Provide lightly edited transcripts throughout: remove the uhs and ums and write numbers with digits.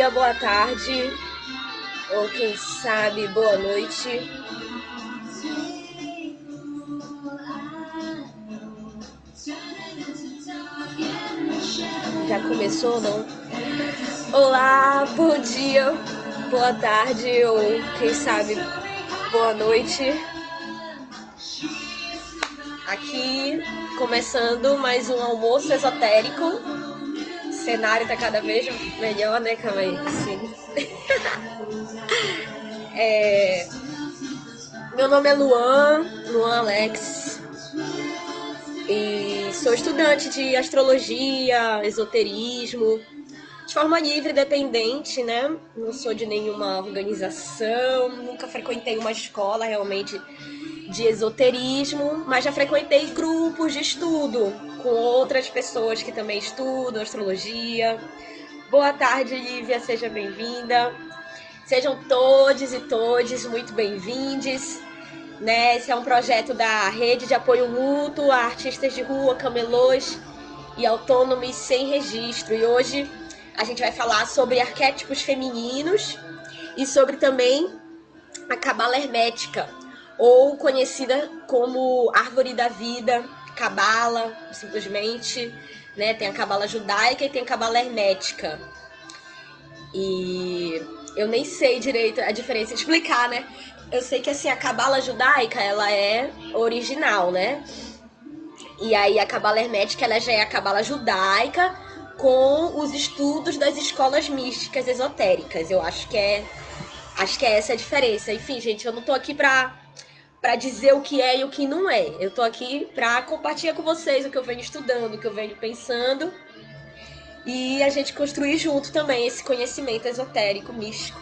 dia, boa tarde, ou quem sabe, boa noite. Já começou, não? Olá, bom dia, boa tarde, ou quem sabe, boa noite. Aqui, começando mais um almoço esotérico. O cenário tá cada vez melhor, né? Calma aí, sim. Meu nome é Luan Alex, e sou estudante de astrologia, esoterismo, de forma livre, independente, né? Não sou de nenhuma organização, nunca frequentei uma escola realmente de esoterismo, mas já frequentei grupos de estudo com outras pessoas que também estudam astrologia. Boa tarde, Lívia, seja bem-vinda. Sejam todos e todes muito bem-vindos. Né? Esse é um projeto da Rede de Apoio Mútuo a Artistas de Rua, Camelôs e Autônomos Sem Registro. E hoje a gente vai falar sobre arquétipos femininos e sobre também a Cabala Hermética, ou conhecida como Árvore da Vida, Cabala, simplesmente, né? Tem a Cabala Judaica e tem a Cabala Hermética. E eu nem sei direito a diferença, explicar, né? Eu sei que assim, a Cabala Judaica, ela é original, né? E aí a Cabala Hermética, ela já é a Cabala Judaica com os estudos das escolas místicas esotéricas. Eu acho que é essa a diferença. Enfim, gente, eu não tô aqui pra dizer o que é e o que não é. Eu tô aqui pra compartilhar com vocês o que eu venho estudando, o que eu venho pensando, e a gente construir junto também esse conhecimento esotérico, místico.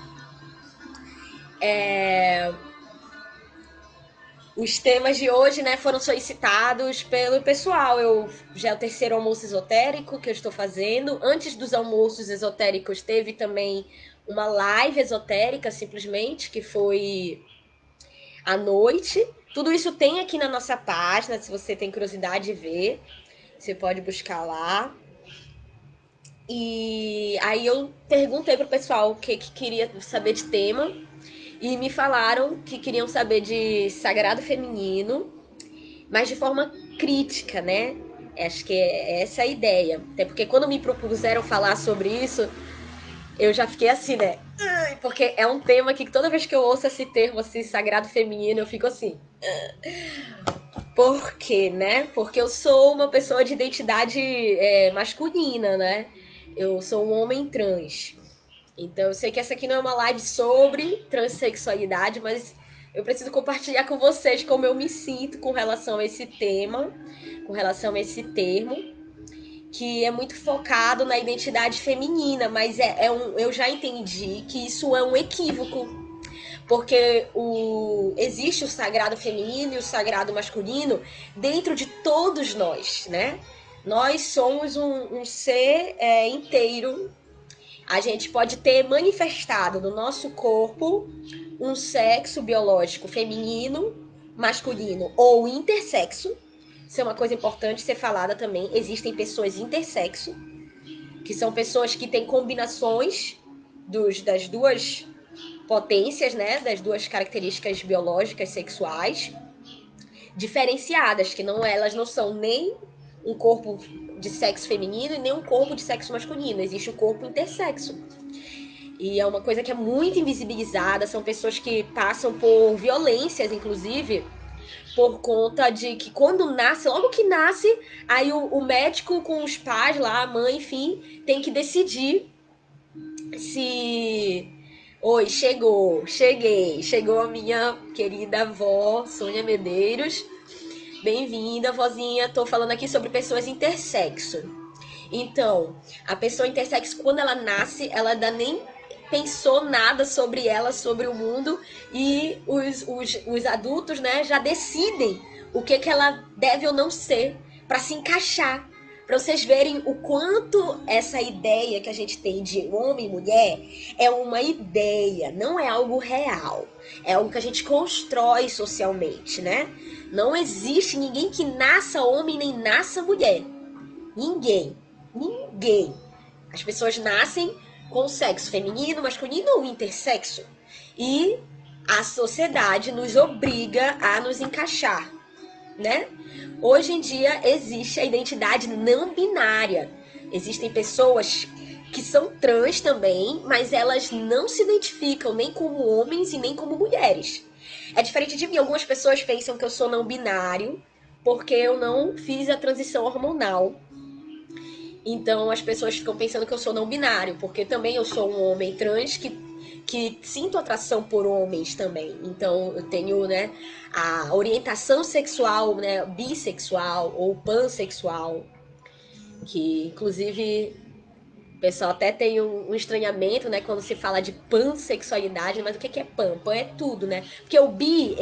Os temas de hoje, né, foram solicitados pelo pessoal. Já é o terceiro almoço esotérico que eu estou fazendo. Antes dos almoços esotéricos teve também uma live esotérica, simplesmente, que foi à noite. Tudo isso tem aqui na nossa página, se você tem curiosidade de ver, você pode buscar lá. E aí eu perguntei pro pessoal o que queria saber de tema, e me falaram que queriam saber de sagrado feminino, mas de forma crítica, né? Acho que é essa a ideia. Até porque quando me propuseram falar sobre isso, eu já fiquei assim, né? Porque é um tema que toda vez que eu ouço esse termo assim, sagrado feminino, eu fico assim. Por quê, né? Porque eu sou uma pessoa de identidade masculina, né? Eu sou um homem trans. Então eu sei que essa aqui não é uma live sobre transexualidade, mas eu preciso compartilhar com vocês como eu me sinto com relação a esse tema, com relação a esse termo, que é muito focado na identidade feminina, mas eu já entendi que isso é um equívoco, porque existe o sagrado feminino e o sagrado masculino dentro de todos nós, né? Nós somos um ser inteiro. A gente pode ter manifestado no nosso corpo um sexo biológico feminino, masculino ou intersexo. Isso é uma coisa importante ser falada também. Existem pessoas intersexo, que são pessoas que têm combinações das duas potências, né? Das duas características biológicas sexuais diferenciadas, que elas não são nem um corpo de sexo feminino e nem um corpo de sexo masculino. Existe o corpo intersexo. E é uma coisa que é muito invisibilizada, são pessoas que passam por violências, inclusive, por conta de que quando nasce, logo que nasce, aí o médico com os pais lá, a mãe, enfim, tem que decidir se... Oi, chegou a minha querida avó, Sônia Medeiros. Bem-vinda, vozinha. Tô falando aqui sobre pessoas intersexo. Então, a pessoa intersexo, quando ela nasce, ela ainda nem pensou nada sobre ela, sobre o mundo, e os adultos, né, já decidem o que ela deve ou não ser para se encaixar. Para vocês verem o quanto essa ideia que a gente tem de homem e mulher é uma ideia, não é algo real. É algo que a gente constrói socialmente, né? Não existe ninguém que nasça homem nem nasça mulher. Ninguém. As pessoas nascem com o sexo feminino, masculino ou intersexo. E a sociedade nos obriga a nos encaixar, né? Hoje em dia existe a identidade não binária. Existem pessoas que são trans também, mas elas não se identificam nem como homens e nem como mulheres. É diferente de mim. Algumas pessoas pensam que eu sou não binário porque eu não fiz a transição hormonal. Então as pessoas ficam pensando que eu sou não binário, porque também eu sou um homem trans que sinto atração por homens também. Então eu tenho, né, a orientação sexual, né, bissexual ou pansexual, que inclusive o pessoal até tem um estranhamento, né, quando se fala de pansexualidade, mas o que é pan? Pan é tudo, né? Porque o bi,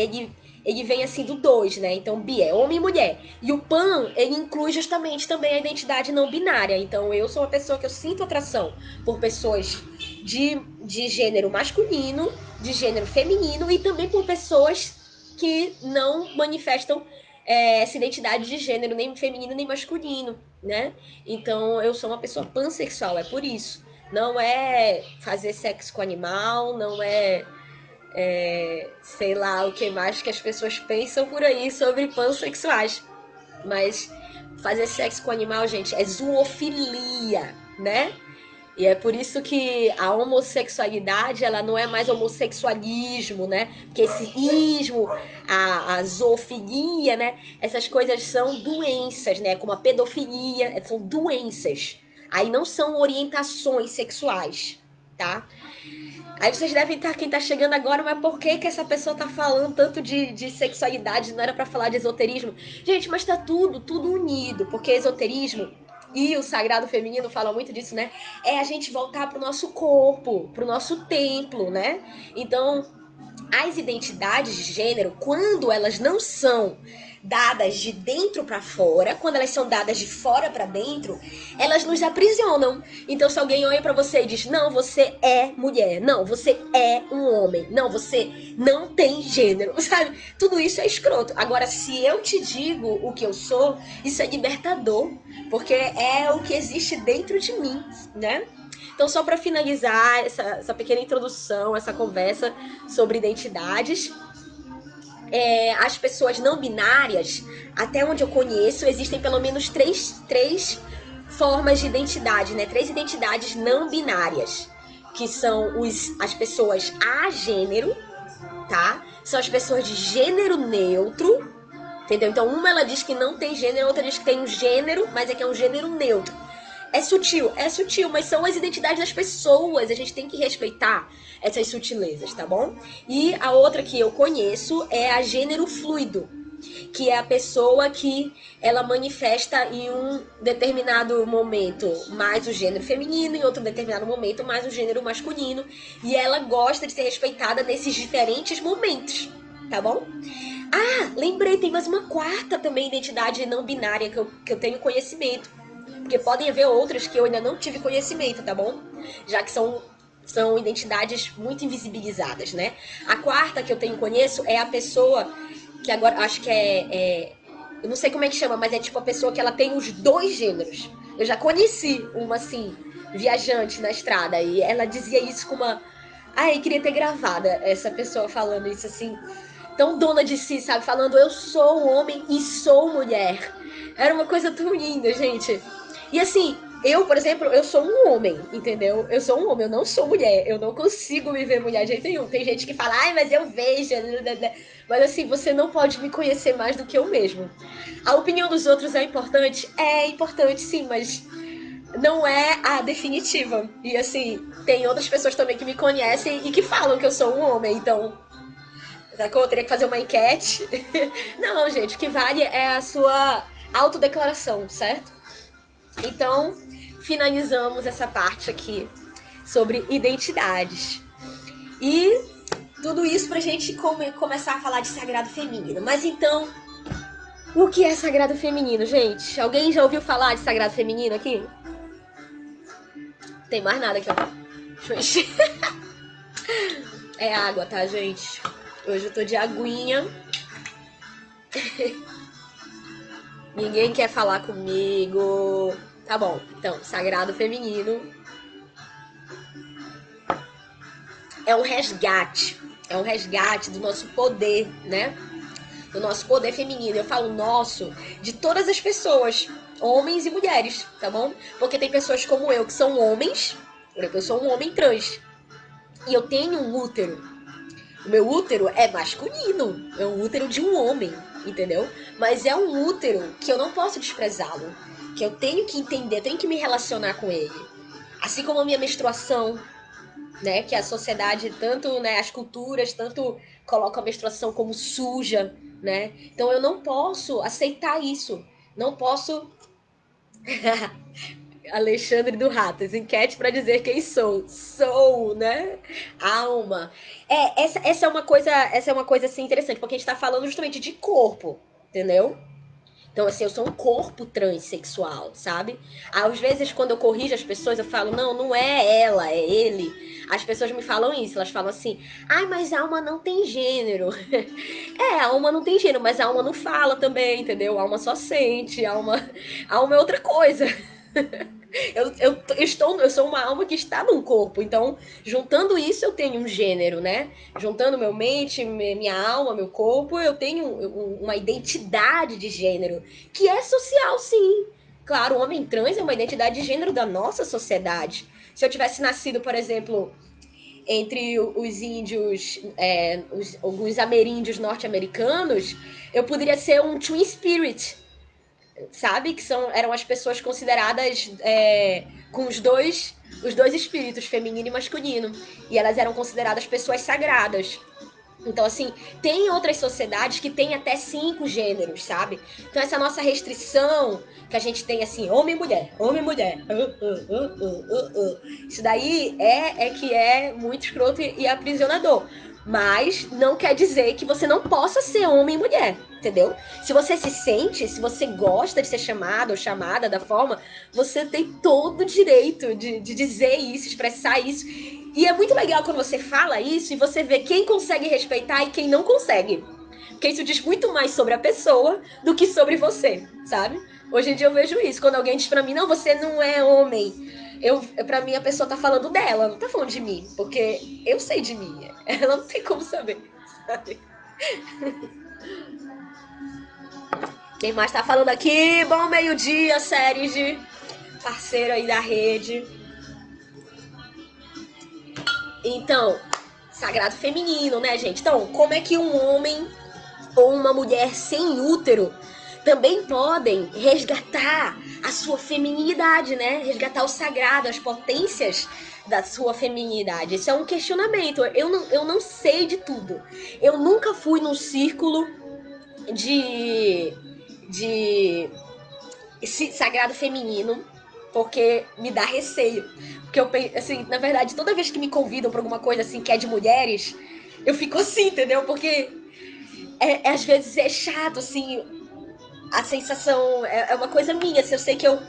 ele vem assim do dois, né? Então bi é homem e mulher. E o pan, ele inclui justamente também a identidade não binária. Então eu sou uma pessoa que eu sinto atração por pessoas de gênero masculino, de gênero feminino e também por pessoas que não manifestam essa identidade de gênero, nem feminino nem masculino, né? Então eu sou uma pessoa pansexual, é por isso. Não é fazer sexo com animal, não sei lá o que mais que as pessoas pensam por aí sobre pansexuais. Mas fazer sexo com animal, gente, é zoofilia, né? E é por isso que a homossexualidade, ela não é mais homossexualismo, né? Porque esse ismo, a zoofilia, né? Essas coisas são doenças, né? Como a pedofilia, são doenças. Aí não são orientações sexuais, tá? Aí vocês devem estar, quem tá chegando agora, mas por que que essa pessoa tá falando tanto de sexualidade? Não era para falar de esoterismo? Gente, mas tá tudo unido, porque esoterismo e o sagrado feminino falam muito disso, né? É a gente voltar pro nosso corpo, pro nosso templo, né? Então, as identidades de gênero, quando elas não são dadas de dentro para fora, quando elas são dadas de fora para dentro, elas nos aprisionam. Então, se alguém olha para você e diz: "Não, você é mulher. Não, você é um homem. Não, você não tem gênero", sabe? Tudo isso é escroto. Agora, se eu te digo o que eu sou, isso é libertador, porque é o que existe dentro de mim, né? Então, só para finalizar essa pequena introdução, essa conversa sobre identidades, as pessoas não binárias, até onde eu conheço, existem pelo menos três formas de identidade, né? Três identidades não binárias, que são as pessoas agênero, tá? São as pessoas de gênero neutro, entendeu? Então, uma ela diz que não tem gênero, a outra diz que tem um gênero, mas é que é um gênero neutro. É sutil, mas são as identidades das pessoas. A gente tem que respeitar essas sutilezas, tá bom? E a outra que eu conheço é a gênero fluido, que é a pessoa que ela manifesta em um determinado momento mais o gênero feminino, em outro determinado momento mais o gênero masculino, e ela gosta de ser respeitada nesses diferentes momentos, tá bom? Ah, lembrei, tem mais uma quarta também identidade não binária que eu tenho conhecimento. Porque podem haver outras que eu ainda não tive conhecimento, tá bom? Já que são identidades muito invisibilizadas, né? A quarta que eu conheço é a pessoa que agora acho que eu não sei como é que chama, mas é tipo a pessoa que ela tem os dois gêneros. Eu já conheci uma assim, viajante na estrada, e ela dizia isso com uma. Ai, queria ter gravada essa pessoa falando isso assim, tão dona de si, sabe? Falando, eu sou homem e sou mulher. Era uma coisa tão linda, gente. E assim, eu, por exemplo, eu sou um homem, entendeu? Eu sou um homem, eu não sou mulher. Eu não consigo me ver mulher de jeito nenhum. Tem gente que fala, ai, mas eu vejo. Mas assim, você não pode me conhecer mais do que eu mesmo. A opinião dos outros é importante? É importante, sim, mas não é a definitiva. E assim, tem outras pessoas também que me conhecem e que falam que eu sou um homem, então. Sacou? Eu teria que fazer uma enquete. Não, gente, o que vale é a sua autodeclaração, certo? Então, finalizamos essa parte aqui sobre identidades. E tudo isso pra gente começar a falar de sagrado feminino. Mas então, o que é sagrado feminino, gente? Alguém já ouviu falar de sagrado feminino aqui? Tem mais nada aqui, ó. Deixa eu encher. É água, tá, gente? Hoje eu tô de aguinha. Ninguém quer falar comigo. Tá bom, então, sagrado feminino é um resgate. É um resgate do nosso poder, né? Do nosso poder feminino. Eu falo nosso, de todas as pessoas, homens e mulheres, tá bom? Porque tem pessoas como eu que são homens, eu sou um homem trans, e eu tenho um útero. O meu útero é masculino, é um útero de um homem, entendeu? Mas é um útero que eu não posso desprezá-lo, que eu tenho que entender, tenho que me relacionar com ele. Assim como a minha menstruação, né? Que a sociedade, tanto, né, as culturas, tanto colocam a menstruação como suja, né? Então eu não posso aceitar isso. Não posso. Alexandre do Ratas, enquete para dizer quem sou. Sou, né? Alma. Essa é uma coisa assim interessante, porque a gente tá falando justamente de corpo, entendeu? Então, assim, eu sou um corpo transexual, sabe? Às vezes, quando eu corrijo as pessoas, eu falo, não, não é ela, é ele. As pessoas me falam isso, elas falam assim, ai, mas a alma não tem gênero. É, a alma não tem gênero, mas a alma não fala também, entendeu? A alma só sente, a alma é outra coisa. Eu sou uma alma que está num corpo, então, juntando isso, eu tenho um gênero, né? Juntando meu mente, minha alma, meu corpo, eu tenho uma identidade de gênero, que é social, sim. Claro, o homem trans é uma identidade de gênero da nossa sociedade. Se eu tivesse nascido, por exemplo, entre os índios, alguns ameríndios norte-americanos, eu poderia ser um twin spirit, sabe? Que eram as pessoas consideradas com os dois espíritos, feminino e masculino. E elas eram consideradas pessoas sagradas. Então, assim, tem outras sociedades que tem até 5 gêneros, sabe? Então, essa nossa restrição que a gente tem, assim, homem e mulher, homem e mulher. Isso daí é que é muito escroto e aprisionador. Mas não quer dizer que você não possa ser homem e mulher, entendeu? Se você se sente, se você gosta de ser chamado ou chamada da forma, você tem todo o direito de dizer isso, expressar isso. E é muito legal quando você fala isso e você vê quem consegue respeitar e quem não consegue. Porque isso diz muito mais sobre a pessoa do que sobre você, sabe? Hoje em dia eu vejo isso. Quando alguém diz pra mim, não, você não é homem. Pra mim, a pessoa tá falando dela, não tá falando de mim. Porque eu sei de mim. Ela não tem como saber, sabe? Quem mais tá falando aqui? Bom meio-dia, série de parceiro aí da rede. Então, sagrado feminino, né, gente? Então, como é que um homem ou uma mulher sem útero também podem resgatar a sua feminilidade, né? Resgatar o sagrado, as potências da sua feminilidade. Isso é um questionamento. Eu não sei de tudo. Eu nunca fui num círculo de esse sagrado feminino, porque me dá receio. Porque eu, assim, na verdade, toda vez que me convidam pra alguma coisa assim que é de mulheres, eu fico assim, entendeu? Porque às vezes é chato, assim, a sensação é uma coisa minha, assim, eu sei que eu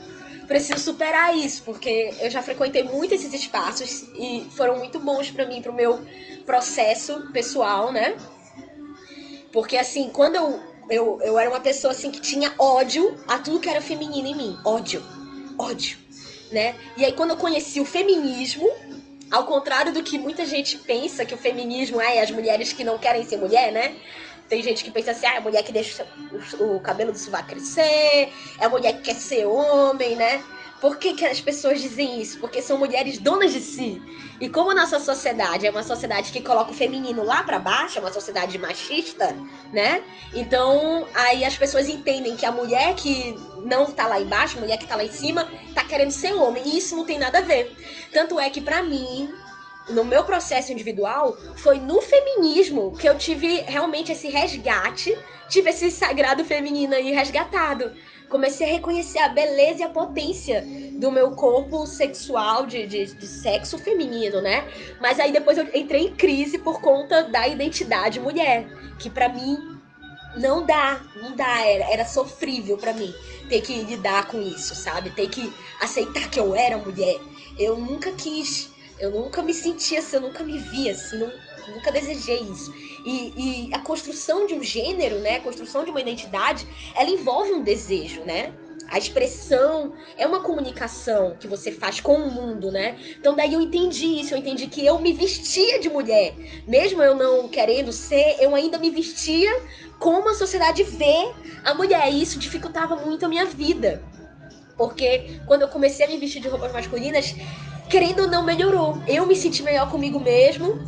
preciso superar isso, porque eu já frequentei muito esses espaços e foram muito bons pra mim, pro meu processo pessoal, né? Porque, assim, quando eu era uma pessoa, assim, que tinha ódio a tudo que era feminino em mim. Ódio. Ódio. Né? E aí, quando eu conheci o feminismo, ao contrário do que muita gente pensa, que o feminismo é as mulheres que não querem ser mulher, né? Tem gente que pensa assim, a mulher que deixa o cabelo do sovaco crescer, é a mulher que quer ser homem, né? Por que as pessoas dizem isso? Porque são mulheres donas de si. E como a nossa sociedade é uma sociedade que coloca o feminino lá pra baixo, é uma sociedade machista, né? Então, aí as pessoas entendem que a mulher que não tá lá embaixo, a mulher que tá lá em cima, tá querendo ser homem. E isso não tem nada a ver. Tanto é que, pra mim, no meu processo individual, foi no feminismo que eu tive realmente esse resgate, tive esse sagrado feminino aí resgatado. Comecei a reconhecer a beleza e a potência do meu corpo sexual, de sexo feminino, né? Mas aí depois eu entrei em crise por conta da identidade mulher, que pra mim não dá, era sofrível pra mim ter que lidar com isso, sabe? Ter que aceitar que eu era mulher. Eu nunca quis, eu nunca me senti assim, eu nunca me vi assim, nunca desejei isso. E a construção de um gênero, né? A construção de uma identidade, ela envolve um desejo, né? A expressão é uma comunicação que você faz com o mundo, né? Então daí eu entendi isso, eu entendi que eu me vestia de mulher. Mesmo eu não querendo ser, eu ainda me vestia como a sociedade vê a mulher. E isso dificultava muito a minha vida. Porque quando eu comecei a me vestir de roupas masculinas, querendo ou não, melhorou. Eu me senti melhor comigo mesmo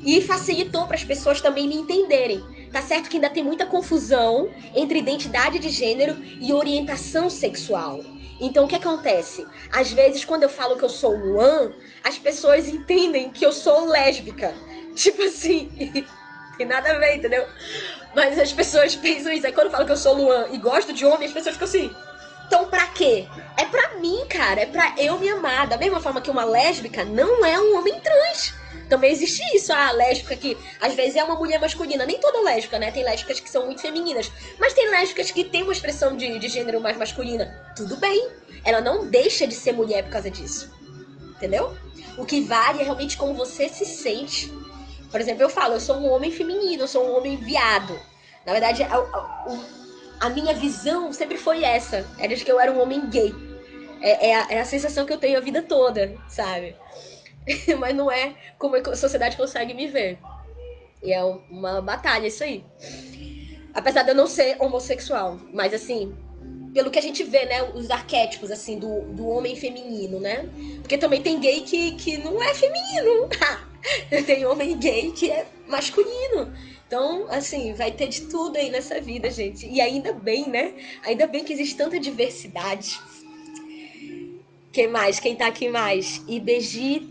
e facilitou para as pessoas também me entenderem. Tá certo que ainda tem muita confusão entre identidade de gênero e orientação sexual. Então o que acontece? Às vezes, quando eu falo que eu sou Luan, as pessoas entendem que eu sou lésbica. Tipo assim, tem nada a ver, entendeu? Mas as pessoas pensam isso. Aí quando eu falo que eu sou Luan e gosto de homem, as pessoas ficam assim. Então, pra quê? É pra mim, cara. É pra eu me amar. Da mesma forma que uma lésbica não é um homem trans. Também existe isso. A lésbica que às vezes é uma mulher masculina. Nem toda lésbica, né? Tem lésbicas que são muito femininas. Mas tem lésbicas que têm uma expressão de gênero mais masculina. Tudo bem. Ela não deixa de ser mulher por causa disso. Entendeu? O que vale é realmente como você se sente. Por exemplo, eu falo, eu sou um homem feminino, eu sou um homem viado. Na verdade, a minha visão sempre foi essa. Era de que eu era um homem gay. É a sensação que eu tenho a vida toda, sabe? Mas não é como a sociedade consegue me ver. E é uma batalha isso aí. Apesar de eu não ser homossexual. Mas assim, pelo que a gente vê, né? Os arquétipos, assim, do homem feminino, né? Porque também tem gay que não é feminino. Tem homem gay que é masculino. Então, assim, vai ter de tudo aí nessa vida, gente. E ainda bem, né? Ainda bem que existe tanta diversidade. Quem mais? Quem tá aqui mais? IBG,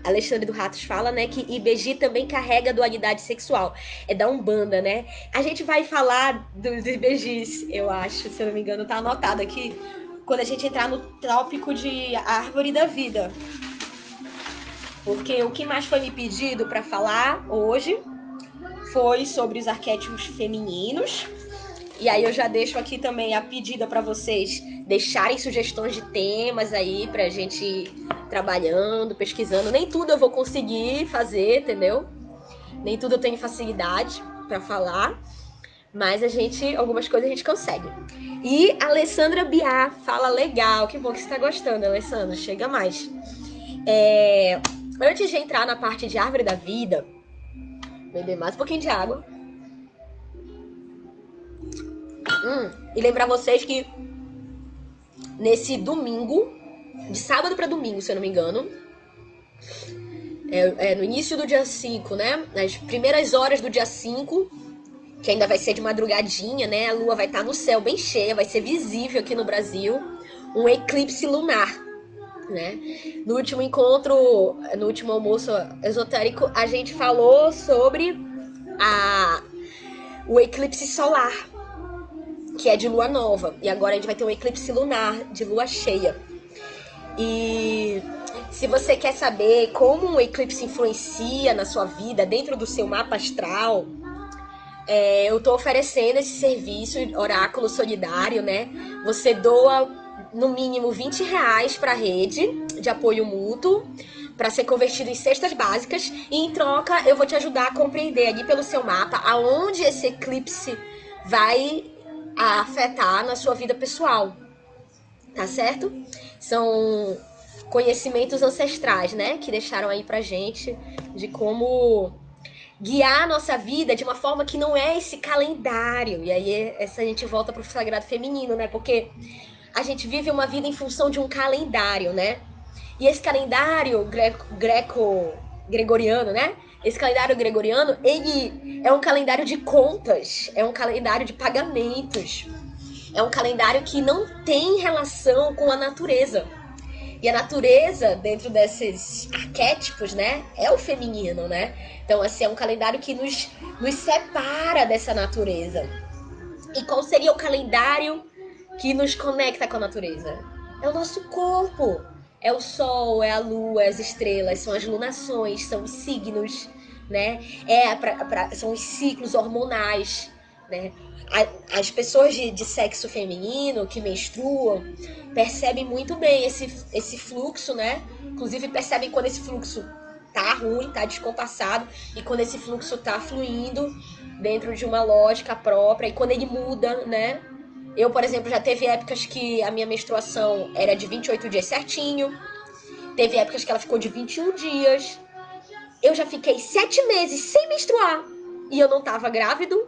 Alexandre do Ratos fala, né, que IBG também carrega dualidade sexual. É da Umbanda, né? A gente vai falar dos IBGs, eu acho, se eu não me engano, tá anotado aqui, quando a gente entrar no tópico de árvore da vida. Porque o que mais foi me pedido para falar hoje foi sobre os arquétipos femininos. E aí eu já deixo aqui também a pedida para vocês deixarem sugestões de temas aí pra gente ir trabalhando, pesquisando. Nem tudo eu vou conseguir fazer, entendeu? Nem tudo eu tenho facilidade para falar, mas algumas coisas a gente consegue. E a Alessandra Biá fala legal, que bom que você tá gostando, Alessandra, chega mais. Antes de entrar na parte de árvore da vida, beber mais um pouquinho de água. E lembrar vocês que nesse domingo, de sábado para domingo, se eu não me engano, no início do dia 5, né? Nas primeiras horas do dia 5, que ainda vai ser de madrugadinha, né? A lua vai estar no céu bem cheia, vai ser visível aqui no Brasil, um eclipse lunar, né? No último encontro, no último almoço esotérico, a gente falou sobre o eclipse solar, que é de lua nova. E agora a gente vai ter um eclipse lunar de lua cheia. E se você quer saber como um eclipse influencia na sua vida, dentro do seu mapa astral, eu tô oferecendo esse serviço, oráculo solidário, né? Você doa no mínimo R$20 para a rede de apoio mútuo, para ser convertido em cestas básicas, e em troca eu vou te ajudar a compreender ali pelo seu mapa aonde esse eclipse vai afetar na sua vida pessoal, tá certo? São conhecimentos ancestrais, né, que deixaram aí pra gente de como guiar a nossa vida de uma forma que não é esse calendário. E aí a gente volta pro sagrado feminino, né, porque a gente vive uma vida em função de um calendário, né, e esse calendário gregoriano, né, esse calendário gregoriano, ele é um calendário de contas, é um calendário de pagamentos, é um calendário que não tem relação com a natureza. E a natureza, dentro desses arquétipos, né, é o feminino, né? Então, assim, é um calendário que nos separa dessa natureza. E qual seria o calendário que nos conecta com a natureza? É o nosso corpo. É o sol, é a lua, é as estrelas, são as lunações, são os signos, né? São os ciclos hormonais, né? As pessoas de sexo feminino que menstruam percebem muito bem esse fluxo, né? Inclusive percebem quando esse fluxo tá ruim, tá descompassado, e quando esse fluxo tá fluindo dentro de uma lógica própria, e quando ele muda, né? Eu, por exemplo, já teve épocas que a minha menstruação era de 28 dias certinho. Teve épocas que ela ficou de 21 dias. Eu já fiquei 7 meses sem menstruar. E eu não tava grávido,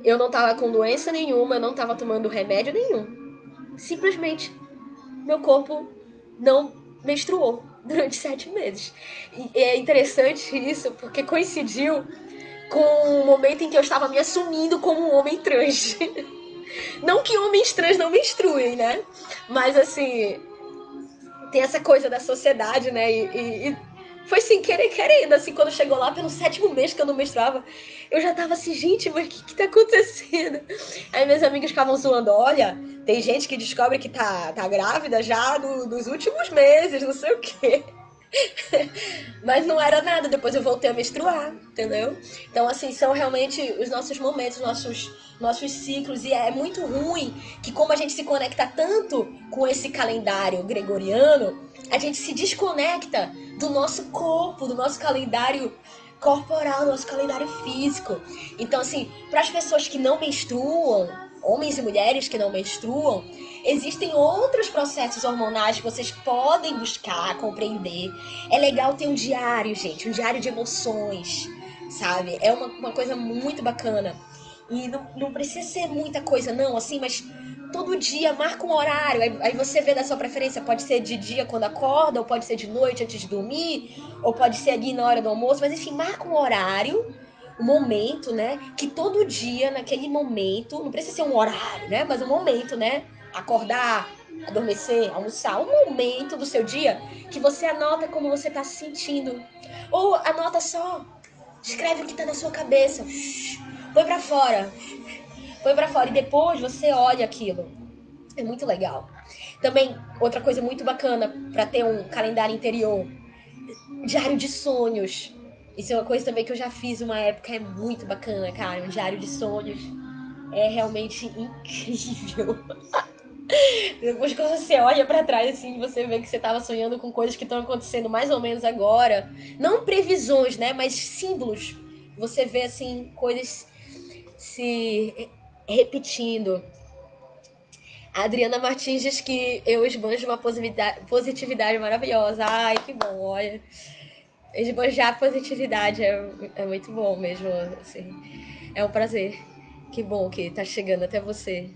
eu não tava com doença nenhuma, eu não tava tomando remédio nenhum. Simplesmente, meu corpo não menstruou durante 7 meses. E é interessante isso, porque coincidiu com o momento em que eu estava me assumindo como um homem trans. Não que homens trans não menstruem, né? Mas assim, tem essa coisa da sociedade, né? E foi sem querer querendo, assim, quando chegou lá pelo 7º mês que eu não menstruava, eu já tava assim, gente, mas o que tá acontecendo? Aí meus amigos ficavam zoando, olha, tem gente que descobre que tá grávida já dos últimos meses, não sei o quê. Mas não era nada, depois eu voltei a menstruar, entendeu? Então, assim, são realmente os nossos momentos, nossos ciclos. E é muito ruim que, como a gente se conecta tanto com esse calendário gregoriano, a gente se desconecta do nosso corpo, do nosso calendário corporal, do nosso calendário físico. Então, assim, para as pessoas que não menstruam, homens e mulheres que não menstruam, existem outros processos hormonais que vocês podem buscar, compreender. É legal ter um diário, gente, um diário de emoções, sabe? É uma coisa muito bacana. E não precisa ser muita coisa, não, assim, mas todo dia marca um horário. Aí você vê da sua preferência. Pode ser de dia quando acorda, ou pode ser de noite antes de dormir, ou pode ser ali na hora do almoço. Mas enfim, marca um horário, um momento, né? Que todo dia, naquele momento, não precisa ser um horário, né? Mas um momento, né? Acordar, adormecer, almoçar, um momento do seu dia que você anota como você tá se sentindo. Ou anota só, escreve o que tá na sua cabeça. Põe pra fora. Põe pra fora. E depois você olha aquilo. É muito legal. Também, outra coisa muito bacana pra ter um calendário interior. Diário de sonhos. Isso é uma coisa também que eu já fiz uma época. É muito bacana, cara. Um diário de sonhos. É realmente incrível. Depois que você olha pra trás, assim, você vê que você tava sonhando com coisas que estão acontecendo mais ou menos agora. Não previsões, né? Mas símbolos. Você vê, assim, coisas se repetindo. A Adriana Martins diz que eu esbanjo uma positividade maravilhosa. Ai, que bom, olha. Esbanjar positividade é muito bom mesmo, assim. É um prazer. Que bom que tá chegando até você.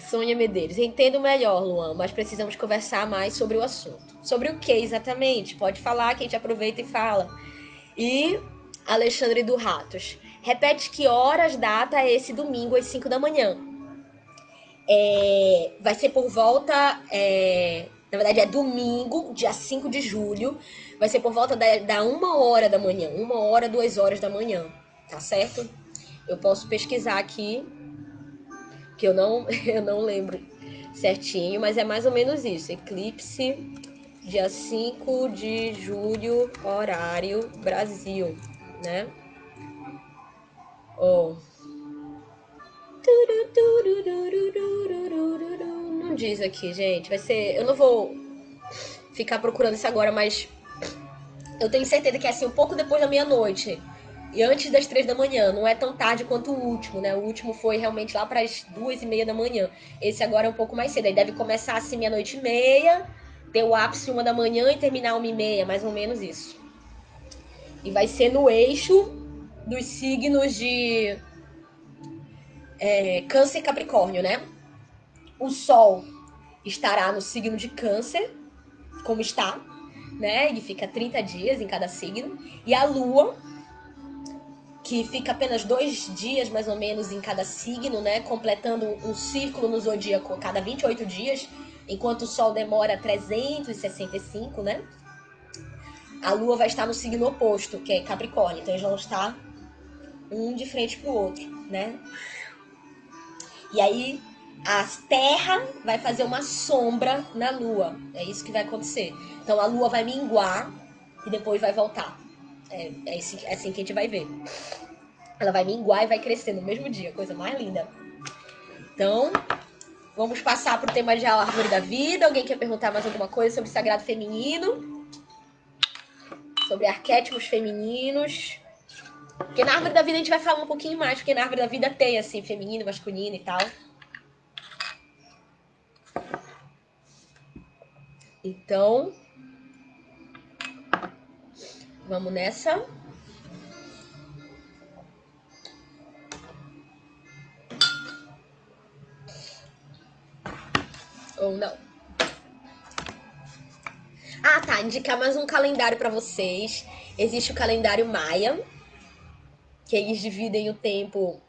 Sônia Medeiros. Entendo melhor, Luan, mas precisamos conversar mais sobre o assunto. Sobre o que exatamente? Pode falar que a gente aproveita e fala. E Alexandre do Ratos. Repete que horas, data é esse domingo às 5 da manhã. Vai ser por volta. Na verdade, é domingo, dia 5 de julho. Vai ser por volta da 1 hora da manhã. 1 hora, 2 horas da manhã. Tá certo? Eu posso pesquisar aqui, que eu não, eu não lembro certinho, mas é mais ou menos isso. Eclipse, dia 5 de julho, horário Brasil, né? Ó. Não diz aqui, gente. Vai ser. Eu não vou ficar procurando isso agora, mas eu tenho certeza que é assim, um pouco depois da meia-noite. E antes das 3 da manhã. Não é tão tarde quanto o último, né? O último foi realmente lá para as 2h30 da manhã. Esse agora é um pouco mais cedo. Aí deve começar assim, meia-noite e meia, ter o ápice 1 da manhã e terminar 1h30, mais ou menos isso. E vai ser no eixo dos signos de Câncer e Capricórnio, né? O Sol estará no signo de Câncer, como está, né? Ele fica 30 dias em cada signo. E a Lua, que fica apenas 2 dias, mais ou menos, em cada signo, né? Completando um círculo no zodíaco a cada 28 dias, enquanto o Sol demora 365, né? A Lua vai estar no signo oposto, que é Capricórnio. Então eles vão estar um de frente pro outro, né? E aí a Terra vai fazer uma sombra na Lua. É isso que vai acontecer. Então a Lua vai minguar e depois vai voltar. É assim que a gente vai ver. Ela vai minguar e vai crescer no mesmo dia. Coisa mais linda. Então, vamos passar pro tema de árvore da vida. Alguém quer perguntar mais alguma coisa sobre sagrado feminino? Sobre arquétipos femininos? Porque na árvore da vida a gente vai falar um pouquinho mais. Porque na árvore da vida tem, assim, feminino, masculino e tal. Então, vamos nessa. Ou não. Ah, tá. Indicar mais um calendário para vocês. Existe o calendário Maia, que eles dividem o tempo,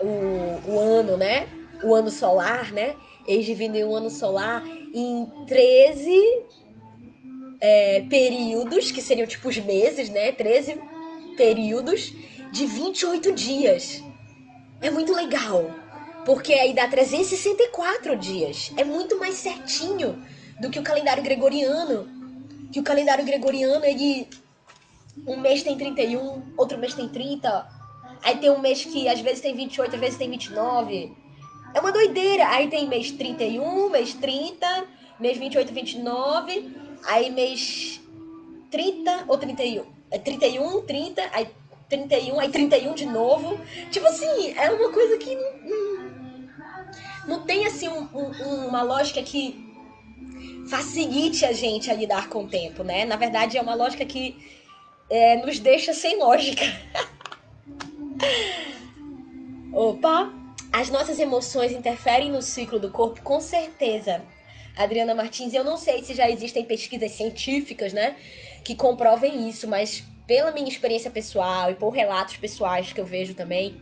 o ano, né? O ano solar, né? Eles dividem o ano solar em 13 períodos, que seriam tipo os meses, né? 13 períodos de 28 dias. É muito legal. Porque aí dá 364 dias. É muito mais certinho do que o calendário gregoriano. Que o calendário gregoriano, ele... Um mês tem 31, outro mês tem 30. Aí tem um mês que às vezes tem 28, às vezes tem 29. É uma doideira. Aí tem mês 31, mês 30, mês 28, 29. Aí mês 30 ou 31. É 31, 30, aí 31, aí 31 de novo. Tipo assim, é uma coisa que não tem assim uma lógica que facilite a gente a lidar com o tempo, né? Na verdade, é uma lógica que nos deixa sem lógica. Opa! As nossas emoções interferem no ciclo do corpo, com certeza. Adriana Martins, eu não sei se já existem pesquisas científicas, né, que comprovem isso, mas pela minha experiência pessoal e por relatos pessoais que eu vejo também,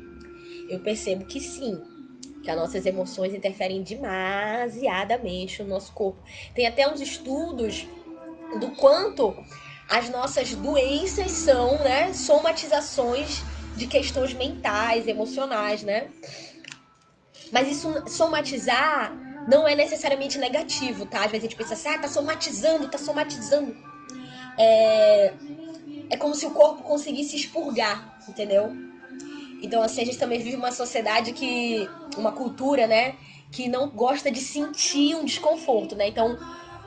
eu percebo que sim, que as nossas emoções interferem demasiadamente no nosso corpo. Tem até uns estudos do quanto as nossas doenças são, né, somatizações de questões mentais, emocionais, né? Mas isso, somatizar, não é necessariamente negativo, tá? Às vezes a gente pensa assim, tá somatizando, tá somatizando. É como se o corpo conseguisse expurgar, entendeu? Então, assim, a gente também vive uma sociedade que... Uma cultura, né? Que não gosta de sentir um desconforto, né? Então,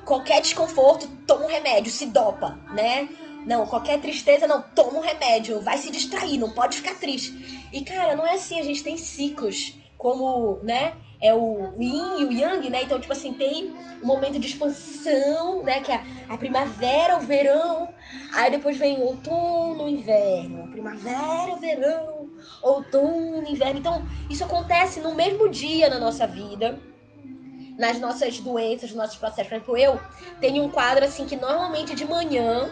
qualquer desconforto, toma um remédio, se dopa, né? Não, qualquer tristeza, não, toma um remédio, vai se distrair, não pode ficar triste. E, cara, não é assim, a gente tem ciclos, como, né? É o yin e o yang, né? Então, tipo assim, tem um momento de expansão, né? Que é a primavera, o verão. Aí depois vem o outono, o inverno. Primavera, verão, outono, inverno. Então, isso acontece no mesmo dia na nossa vida, nas nossas doenças, nos nossos processos. Por exemplo, eu tenho um quadro assim que normalmente de manhã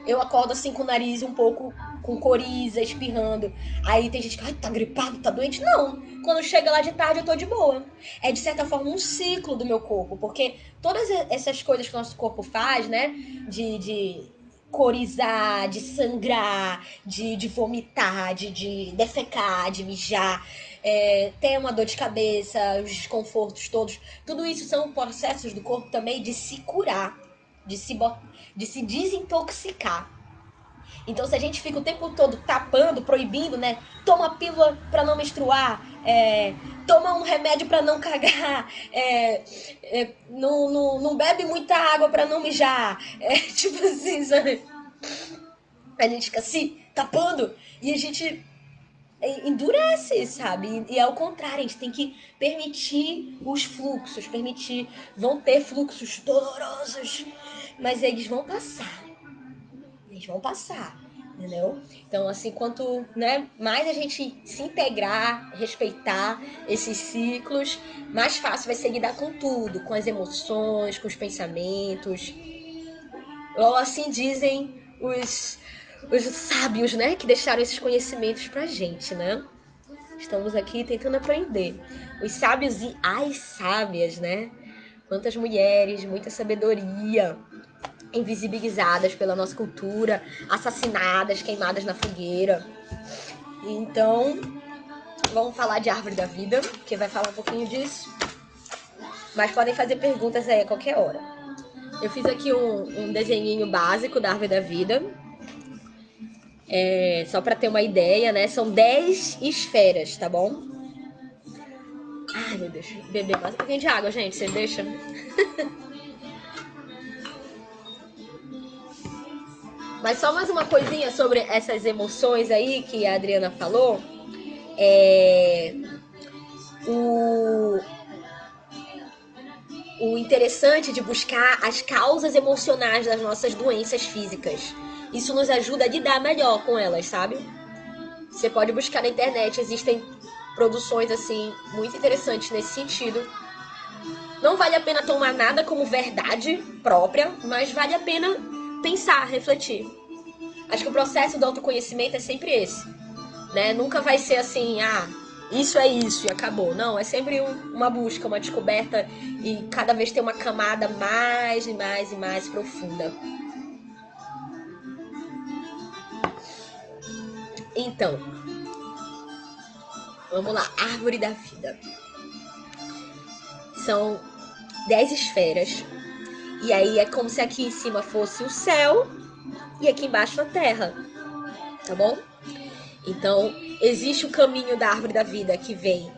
eu acordo assim com o nariz um pouco com coriza, espirrando. Aí tem gente que, ai, tá gripado, tá doente. Não. Quando chega lá de tarde eu tô de boa. É de certa forma um ciclo do meu corpo, porque todas essas coisas que o nosso corpo faz, né, de corizar, de sangrar, de vomitar, de defecar, de mijar, ter uma dor de cabeça, os desconfortos todos. Tudo isso são processos do corpo também de se curar, de se desintoxicar. Então, se a gente fica o tempo todo tapando, proibindo, né? Toma pílula para não menstruar, toma um remédio para não cagar, não bebe muita água para não mijar. Tipo assim, sabe? A gente fica assim, tapando, e a gente endurece, sabe? E ao contrário, a gente tem que permitir os fluxos, permitir. Vão ter fluxos dolorosos, mas eles vão passar. Eles vão passar, entendeu? Então, assim, quanto, né, mais a gente se integrar, respeitar esses ciclos, mais fácil vai ser lidar com tudo, com as emoções, com os pensamentos. Ou assim dizem os sábios, né, que deixaram esses conhecimentos pra gente, né? Estamos aqui tentando aprender. Os sábios e as sábias, né? Quantas mulheres, muita sabedoria, invisibilizadas pela nossa cultura, assassinadas, queimadas na fogueira. Então, vamos falar de Árvore da Vida, que vai falar um pouquinho disso. Mas podem fazer perguntas aí a qualquer hora. Eu fiz aqui um desenhinho básico da Árvore da Vida. Só para ter uma ideia, né? São 10 esferas, tá bom? Ai, meu Deus. Beber mais um pouquinho de água, gente. Vocês deixam? Mas só mais uma coisinha sobre essas emoções aí que a Adriana falou. O, o interessante de buscar as causas emocionais das nossas doenças físicas. Isso nos ajuda a lidar melhor com elas, sabe? Você pode buscar na internet, existem produções assim muito interessantes nesse sentido. Não vale a pena tomar nada como verdade própria, mas vale a pena pensar, refletir. Acho que o processo do autoconhecimento é sempre esse, né? Nunca vai ser assim, isso é isso e acabou. Não, é sempre uma busca, uma descoberta e cada vez tem uma camada mais e mais e mais profunda. Então, vamos lá, árvore da vida. São 10 esferas. E aí é como se aqui em cima fosse o céu e aqui embaixo a terra. Tá bom? Então, existe o caminho da árvore da vida que vem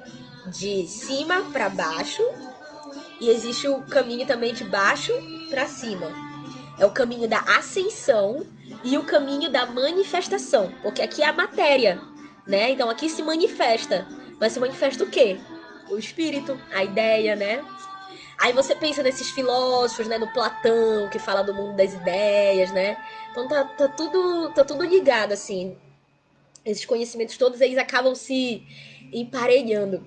de cima para baixo e existe o caminho também de baixo para cima. É o caminho da ascensão e o caminho da manifestação, porque aqui é a matéria, né? Então aqui se manifesta. Mas se manifesta o quê? O espírito, a ideia, né? Aí você pensa nesses filósofos, né? No Platão, que fala do mundo das ideias, né? Então tá tudo ligado, assim. Esses conhecimentos todos, eles acabam se emparelhando.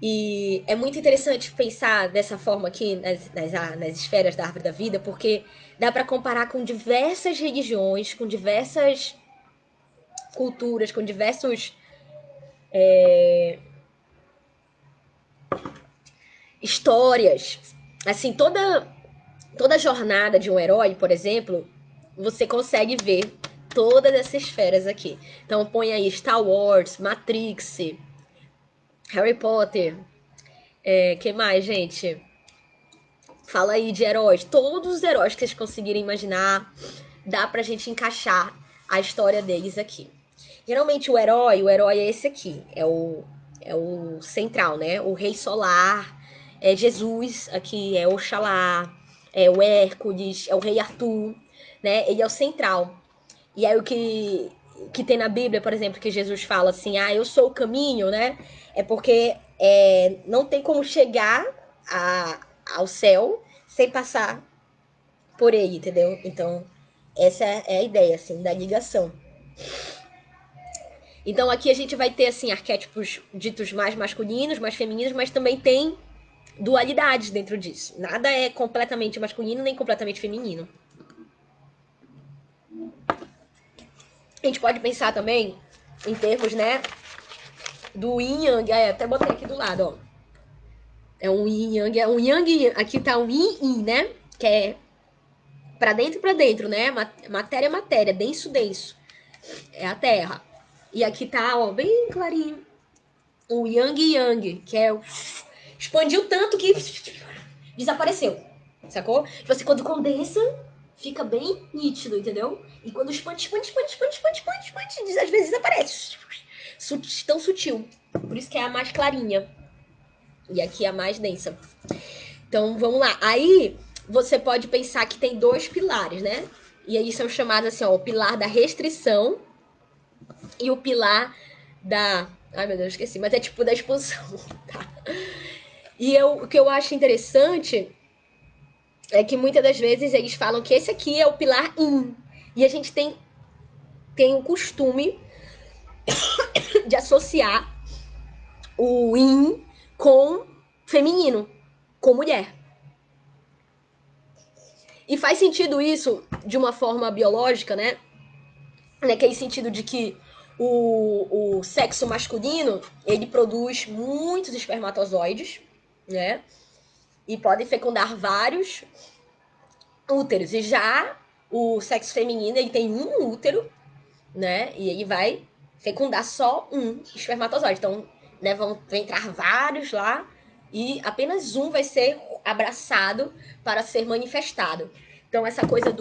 E é muito interessante pensar dessa forma aqui nas esferas da árvore da vida, porque dá para comparar com diversas religiões, com diversas culturas, com diversos histórias. Assim, toda jornada de um herói, por exemplo, você consegue ver todas essas esferas aqui. Então põe aí Star Wars, Matrix, Harry Potter, que mais, gente? Fala aí de heróis. Todos os heróis que vocês conseguirem imaginar, dá pra gente encaixar a história deles aqui. Geralmente o herói é esse aqui. É o central, né? O rei solar, é Jesus, aqui é Oxalá, é o Hércules, é o rei Arthur, né? Ele é o central. E aí o que tem na Bíblia, por exemplo, que Jesus fala assim, eu sou o caminho, né? É porque não tem como chegar ao céu sem passar por ele, entendeu? Então, essa é a ideia, assim, da ligação. Então, aqui a gente vai ter, assim, arquétipos ditos mais masculinos, mais femininos, mas também tem dualidades dentro disso. Nada é completamente masculino nem completamente feminino. A gente pode pensar também em termos, né, do yin yang. Até botei aqui do lado, ó. É um yin yang, é um yang, aqui tá um yin yin, né? Que é pra dentro, né? Matéria, denso. É a terra. E aqui tá, ó, bem clarinho, o yang yang, que é o expandiu tanto que desapareceu. Sacou? Tipo assim, quando condensa, fica bem nítido, entendeu? E quando expande, às vezes desaparece. Tão sutil. Por isso que é a mais clarinha. E aqui é a mais densa. Então, vamos lá. Aí, você pode pensar que tem dois pilares, né? E aí são chamados assim, ó, o pilar da restrição e o pilar da... Ai, meu Deus, esqueci. Mas é tipo da expansão, tá? E o que eu acho interessante é que muitas das vezes eles falam que esse aqui é o pilar yin. E a gente tem o costume de associar o yin com feminino, com mulher. E faz sentido isso de uma forma biológica, né? Naquele sentido de que o sexo masculino, ele produz muitos espermatozoides, né? E pode fecundar vários úteros. E já o sexo feminino, ele tem um útero, né? E ele vai fecundar só um espermatozoide. Então, né, vão entrar vários lá e apenas um vai ser abraçado para ser manifestado. Então, essa coisa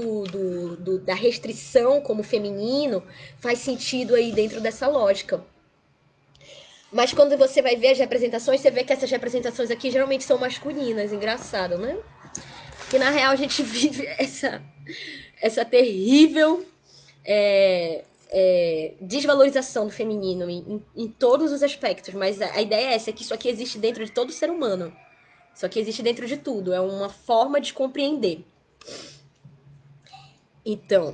da restrição como feminino faz sentido aí dentro dessa lógica. Mas quando você vai ver as representações, você vê que essas representações aqui geralmente são masculinas. Engraçado, né? Porque na real a gente vive essa terrível desvalorização do feminino em todos os aspectos. Mas a ideia é essa, que isso aqui existe dentro de todo ser humano. Só que existe dentro de tudo, é uma forma de compreender. Então,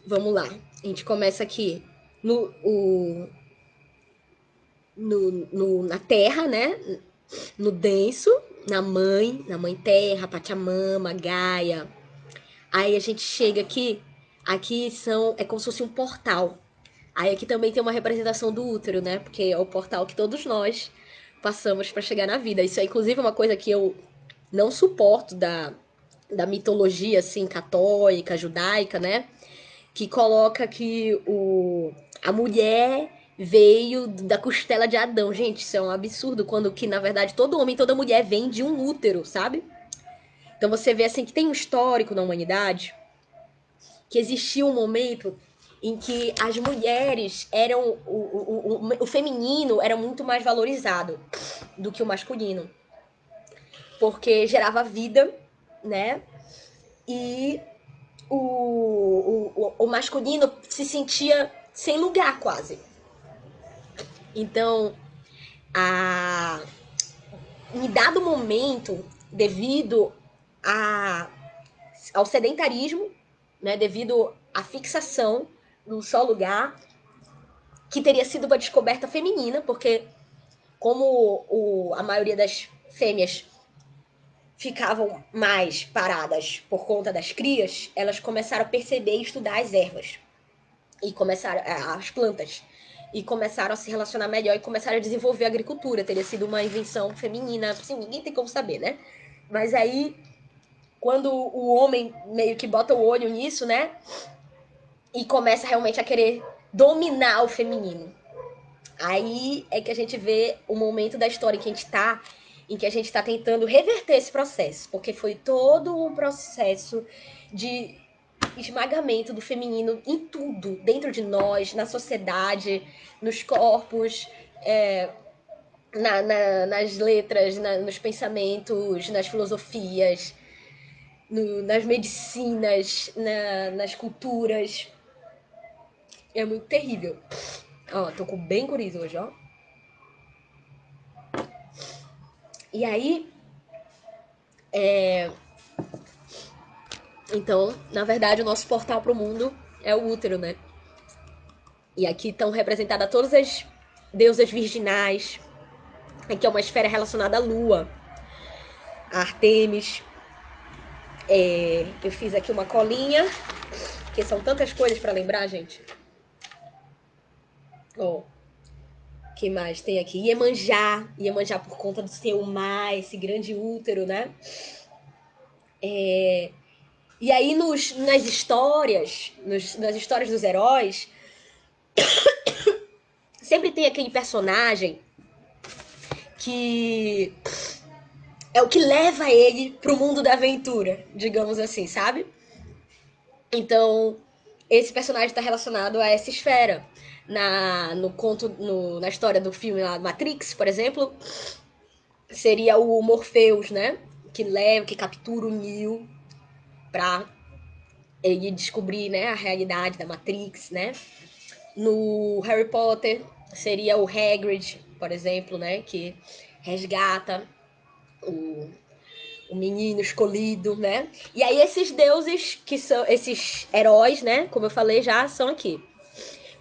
vamos lá. A gente começa aqui no, o, na terra, né? No denso, na mãe terra, Pachamama, Gaia. Aí a gente chega aqui é como se fosse um portal. Aí aqui também tem uma representação do útero, né? Porque é o portal que todos nós passamos para chegar na vida. Isso é inclusive uma coisa que eu não suporto da mitologia assim católica, judaica, né? Que coloca que a mulher veio da costela de Adão. Gente, isso é um absurdo quando que na verdade todo homem, toda mulher vem de um útero, sabe? Então você vê assim que tem um histórico na humanidade que existia um momento em que as mulheres eram o feminino era muito mais valorizado do que o masculino, porque gerava vida, né? E o masculino se sentia sem lugar quase. Então, a, em dado momento, devido ao sedentarismo, né, devido à fixação num só lugar, que teria sido uma descoberta feminina, porque como a maioria das fêmeas ficavam mais paradas por conta das crias, elas começaram a perceber e estudar as ervas e começaram as plantas e começaram a se relacionar melhor e começaram a desenvolver a agricultura. Teria sido uma invenção feminina, assim, ninguém tem como saber, né? Mas aí, quando o homem meio que bota o olho nisso, né? E começa realmente a querer dominar o feminino. Aí é que a gente vê o momento da história em que a gente tá tentando reverter esse processo, porque foi todo um processo de esmagamento do feminino em tudo, dentro de nós, na sociedade, nos corpos, nas letras, nos pensamentos, nas filosofias, nas medicinas, nas culturas. É muito terrível. Ó, tô com bem coriza hoje, ó. E aí, então, na verdade, o nosso portal pro mundo é o útero, né? E aqui estão representadas todas as deusas virginais. Aqui é uma esfera relacionada à lua, a Artemis. Eu fiz aqui uma colinha, que são tantas coisas para lembrar, gente. Ó, que mais tem aqui? Iemanjá. Iemanjá por conta do seu mar, esse grande útero, né? E aí nas histórias, nas histórias dos heróis, sempre tem aquele personagem que é o que leva ele pro mundo da aventura, digamos assim, sabe? Então, esse personagem está relacionado a essa esfera. No conto, na história do filme lá, Matrix, por exemplo, seria o Morpheus, né? Que captura o Neo pra ele descobrir, né, a realidade da Matrix, né? No Harry Potter seria o Hagrid, por exemplo, né? Que resgata o, o menino escolhido, né? E aí esses deuses, que são esses heróis, né? Como eu falei já, são aqui.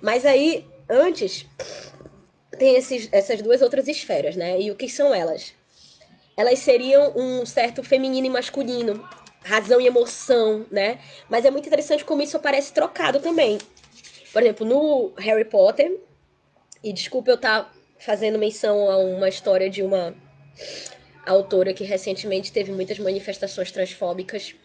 Mas aí, antes, tem essas duas outras esferas, né? E o que são elas? Elas seriam um certo feminino e masculino, razão e emoção, né? Mas é muito interessante como isso aparece trocado também. Por exemplo, no Harry Potter, e desculpa eu estar fazendo menção a uma história de uma autora que recentemente teve muitas manifestações transfóbicas.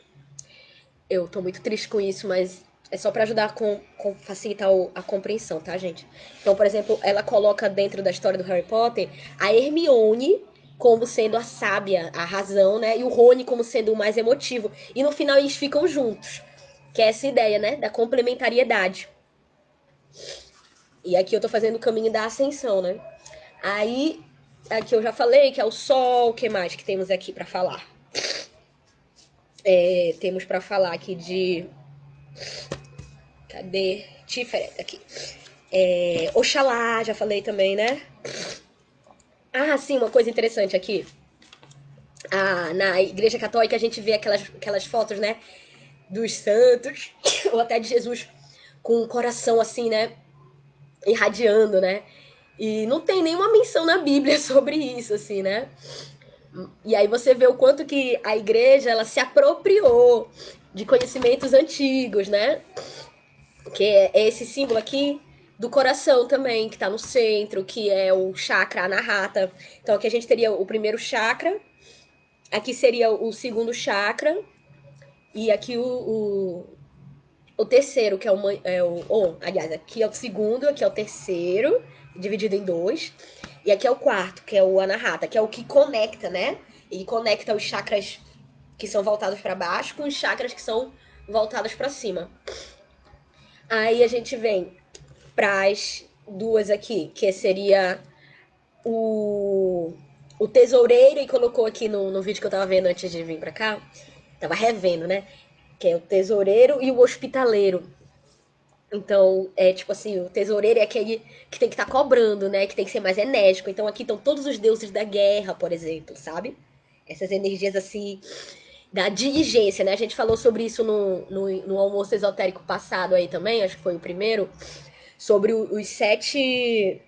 Eu tô muito triste com isso, mas é só para ajudar com facilitar a compreensão, tá, gente? Então, por exemplo, ela coloca dentro da história do Harry Potter a Hermione como sendo a sábia, a razão, né? E o Rony como sendo o mais emotivo. E no final eles ficam juntos. Que é essa ideia, né? Da complementariedade. E aqui eu tô fazendo o caminho da ascensão, né? Aí, aqui eu já falei que é o Sol, o que mais que temos aqui para falar? Temos para falar aqui de... Cadê? Tiferet aqui. Oxalá, já falei também, né? Ah, sim, uma coisa interessante aqui. Na Igreja Católica a gente vê aquelas fotos, né? Dos santos, ou até de Jesus com o coração assim, né? Irradiando, né? E não tem nenhuma menção na Bíblia sobre isso, assim, né? E aí você vê o quanto que a igreja ela se apropriou de conhecimentos antigos, né? Que é esse símbolo aqui do coração também, que tá no centro, que é o chakra anahata. Então aqui a gente teria o primeiro chakra, aqui seria o segundo chakra, e aqui o terceiro, que aliás, aqui é o segundo, aqui é o terceiro, dividido em dois. E aqui é o quarto, que é o anahata, que é o que conecta, né? Ele conecta os chakras que são voltados para baixo com os chakras que são voltados para cima. Aí a gente vem para as duas aqui, que seria o tesoureiro, e colocou aqui no vídeo que eu tava vendo antes de vir pra cá, tava revendo, né? Que é o tesoureiro e o hospitaleiro. Então, é tipo assim, o tesoureiro é aquele que tem que estar cobrando, né? Que tem que ser mais enérgico. Então aqui estão todos os deuses da guerra, por exemplo, sabe? Essas energias assim, da diligência, né? A gente falou sobre isso no almoço esotérico passado aí também, acho que foi o primeiro, sobre os 7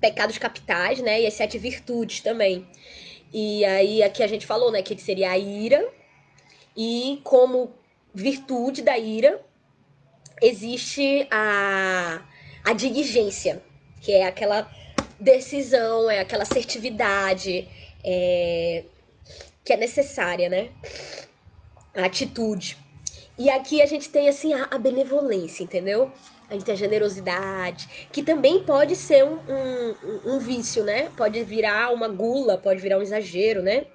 pecados capitais, né? E as 7 virtudes também. E aí aqui a gente falou, né, que seria a ira, e como virtude da ira existe a diligência, que é aquela decisão, é aquela assertividade que é necessária, né? A atitude. E aqui a gente tem assim a benevolência, entendeu? A gente tem a generosidade, que também pode ser um vício, né? Pode virar uma gula, pode virar um exagero, né?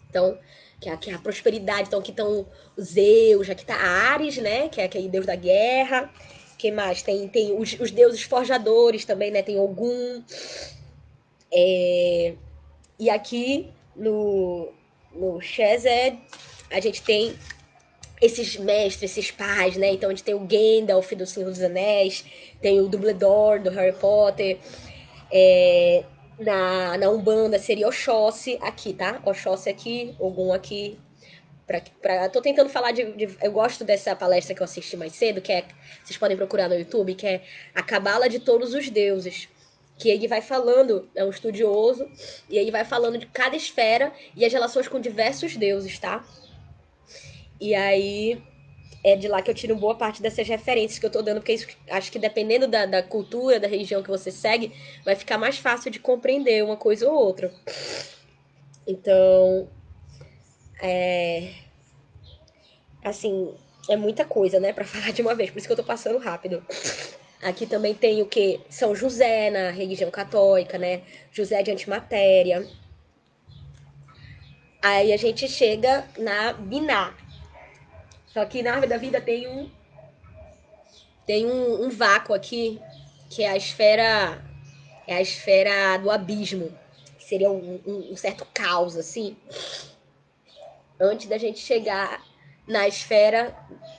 Então, que é a prosperidade. Então, aqui estão os Zeus, aqui tá Ares, né? Que é aquele deus da guerra. Que mais? Tem os deuses forjadores também, né? Tem Ogum. E aqui no Shazad, a gente tem esses mestres, esses pais, né? Então a gente tem o Gandalf do Senhor dos Anéis, tem o Dumbledore do Harry Potter. Na Umbanda seria Oxóssi aqui, tá? Oxóssi aqui, Ogum aqui. Tô tentando falar eu gosto dessa palestra que eu assisti mais cedo, que é, vocês podem procurar no YouTube, que é a Cabala de Todos os Deuses. Que ele vai falando, é um estudioso, e ele vai falando de cada esfera e as relações com diversos deuses, tá? E aí é de lá que eu tiro boa parte dessas referências que eu tô dando, porque isso, acho que dependendo da cultura, da religião que você segue, vai ficar mais fácil de compreender uma coisa ou outra. Então, assim, é muita coisa, né, pra falar de uma vez, por isso que eu tô passando rápido. Aqui também tem o que? São José na religião católica, né? José de antimatéria. Aí a gente chega na Biná. Só que na árvore da vida tem um vácuo aqui, que é a esfera do abismo, que seria um certo caos, assim, antes da gente chegar na esfera